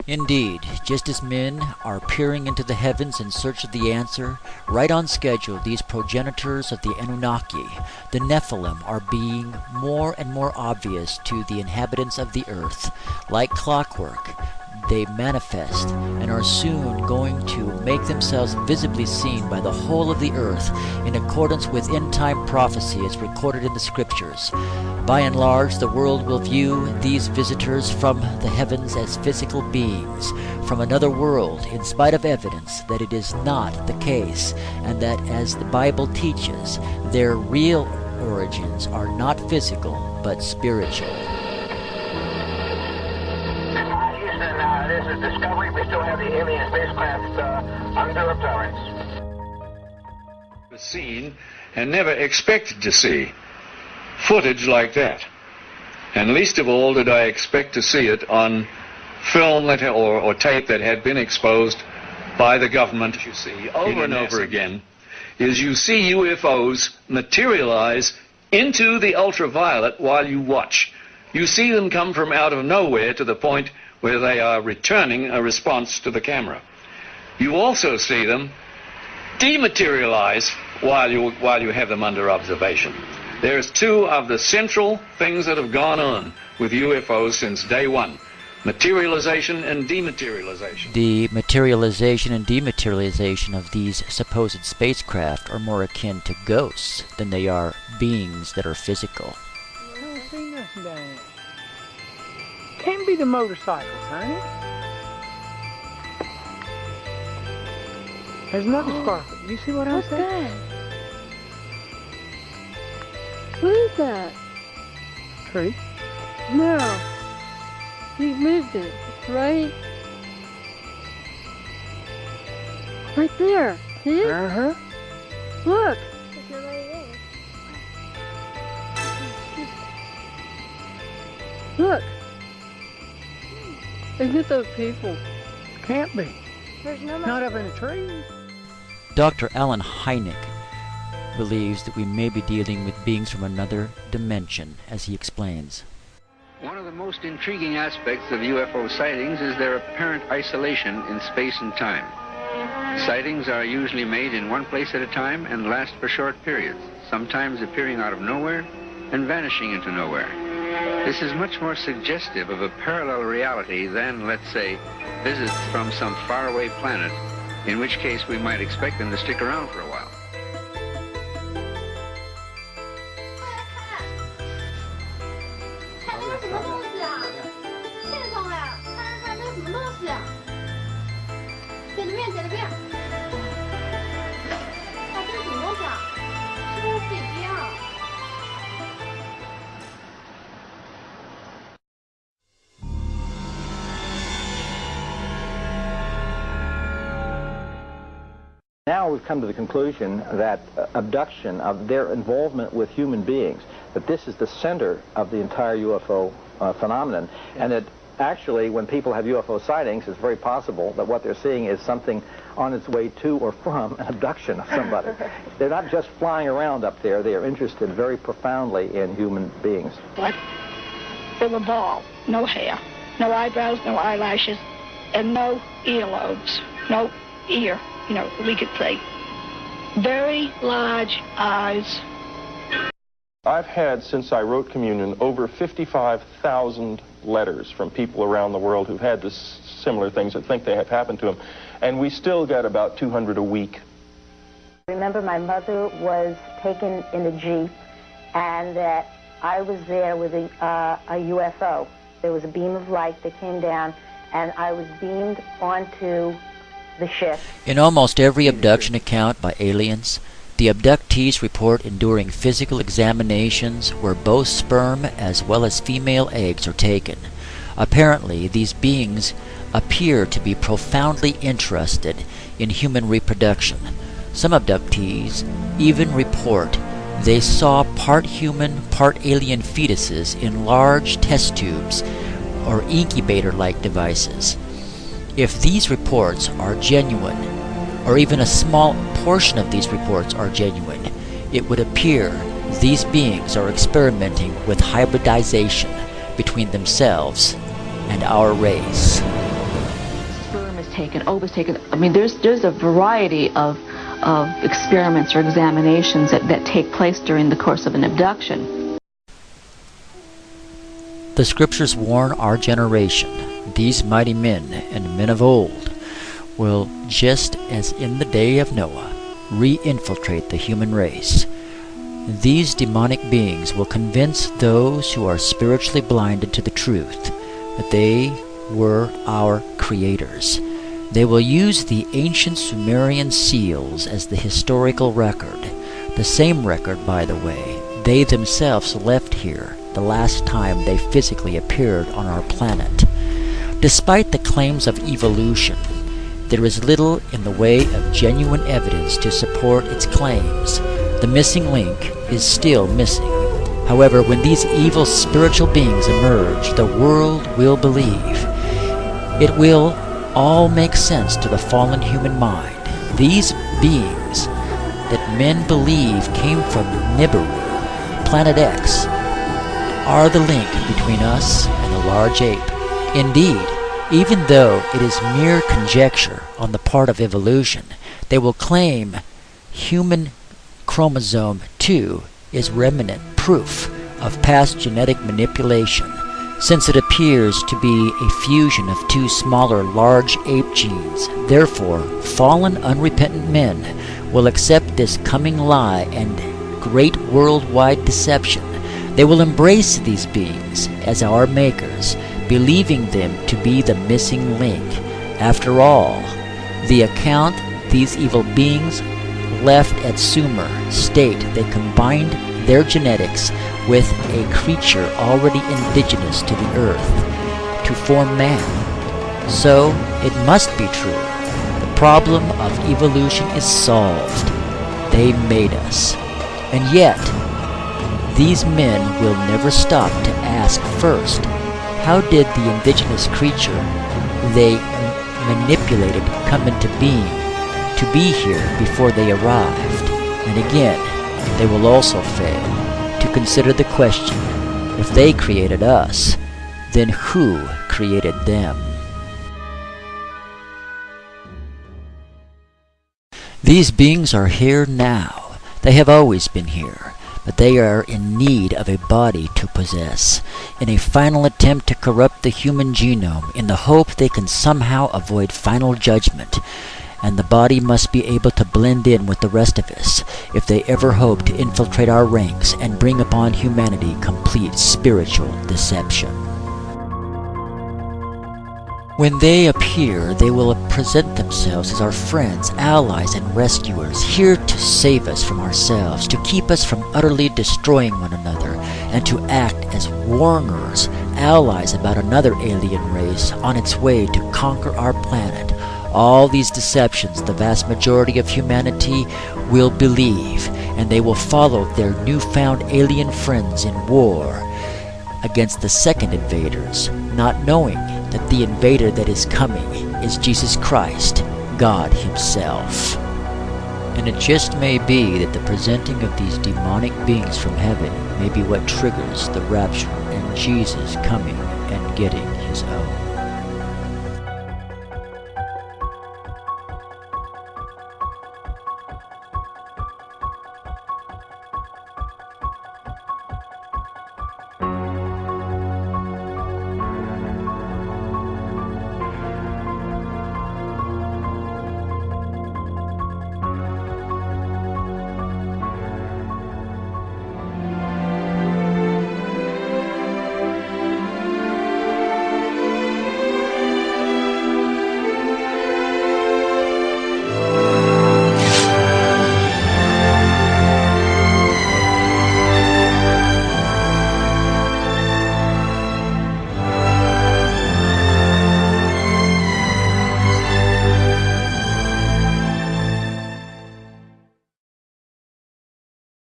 Indeed, just as men are peering into the heavens in search of the answer, right on schedule these progenitors of the Anunnaki, the Nephilim, are being more and more obvious to the inhabitants of the earth. Like clockwork, they manifest and are soon going to make themselves visibly seen by the whole of the earth in accordance with end-time prophecy as recorded in the scriptures. By and large, the world will view these visitors from the heavens as physical beings from another world, in spite of evidence that it is not the case, and that, as the Bible teaches, their real origins are not physical but spiritual. This is Discovery. We still have the alien spacecraft under appearance. Seen and never expected to see footage like that. And least of all did I expect to see it on film that, or tape that had been exposed by the government. You see over and over again is you see UFOs materialize into the ultraviolet while you watch. You see them come from out of nowhere to the point where they are returning a response to the camera. You also see them dematerialize while you have them under observation. There's two of the central things that have gone on with UFOs since day one: materialization and dematerialization. The materialization and dematerialization of these supposed spacecraft are more akin to ghosts than they are beings that are physical. I don't see nothing down there. Can't be the motorcycles, honey. There's another sparkle. You see what I'm saying? What is that? Tree. No. He moved it, right? Right there. See it? Uh-huh. Look. Look. Is it those people? Can't be. There's no Not up in a tree. Dr. Alan Hynek believes that we may be dealing with beings from another dimension, as he explains. One of the most intriguing aspects of UFO sightings is their apparent isolation in space and time. Sightings are usually made in one place at a time and last for short periods, sometimes appearing out of nowhere and vanishing into nowhere. This is much more suggestive of a parallel reality than, let's say, visits from some faraway planet, in which case we might expect them to stick around for a while. Now we've come to the conclusion that abduction, of their involvement with human beings, that this is the center of the entire UFO phenomenon, and that actually when people have UFO sightings, it's very possible that what they're seeing is something on its way to or from an abduction of somebody. They're not just flying around up there, they are interested very profoundly in human beings. What? With a ball, no hair, no eyebrows, no eyelashes, and no earlobes, no ear. You know, we could say very large eyes. I've had, since I wrote Communion, over 55,000 letters from people around the world who've had this similar things that think they have happened to them, and we still get about 200 a week. Remember, my mother was taken in a Jeep, and that I was there with a UFO. There was a beam of light that came down, and I was beamed onto the ship. In almost every abduction account by aliens, the abductees report enduring physical examinations where both sperm as well as female eggs are taken. Apparently, these beings appear to be profoundly interested in human reproduction. Some abductees even report they saw part human, part alien fetuses in large test tubes or incubator-like devices. If these reports are genuine, or even a small portion of these reports are genuine, it would appear these beings are experimenting with hybridization between themselves and our race. taken, ovaries taken. I mean, there's a variety of experiments or examinations that take place during the course of an abduction. The scriptures warn our generation, these mighty men and men of old will, just as in the day of Noah, re-infiltrate the human race. These demonic beings will convince those who are spiritually blinded to the truth that they were our creators. They will use the ancient Sumerian seals as the historical record, the same record, by the way, they themselves left here the last time they physically appeared on our planet. Despite the claims of evolution, there is little in the way of genuine evidence to support its claims. The missing link is still missing. However, when these evil spiritual beings emerge, the world will believe. It will all make sense to the fallen human mind. These beings that men believe came from Nibiru, Planet X, are the link between us and the large ape. Indeed, even though it is mere conjecture on the part of evolution, they will claim human chromosome 2 is remnant proof of past genetic manipulation, since it appears to be a fusion of two smaller large ape genes. Therefore, fallen unrepentant men will accept this coming lie and great worldwide deception. They will embrace these beings as our makers, believing them to be the missing link. After all, the account these evil beings left at Sumer state they combined their genetics with a creature already indigenous to the earth to form man. So it must be true. The problem of evolution is solved. They made us. And yet, these men will never stop to ask first, how did the indigenous creature they manipulated come into being to be here before they arrived? And again, they will also fail to consider the question, if they created us, then who created them? These beings are here now. They have always been here, but they are in need of a body to possess, in a final attempt to corrupt the human genome in the hope they can somehow avoid final judgment. And the body must be able to blend in with the rest of us if they ever hope to infiltrate our ranks and bring upon humanity complete spiritual deception. When they appear, they will present themselves as our friends, allies, and rescuers, here to save us from ourselves, to keep us from utterly destroying one another, and to act as warners, allies about another alien race on its way to conquer our planet. All these deceptions the vast majority of humanity will believe, and they will follow their newfound alien friends in war against the second invaders, not knowing that the invader that is coming is Jesus Christ, God Himself. And it just may be that the presenting of these demonic beings from heaven may be what triggers the rapture and Jesus coming and getting His own.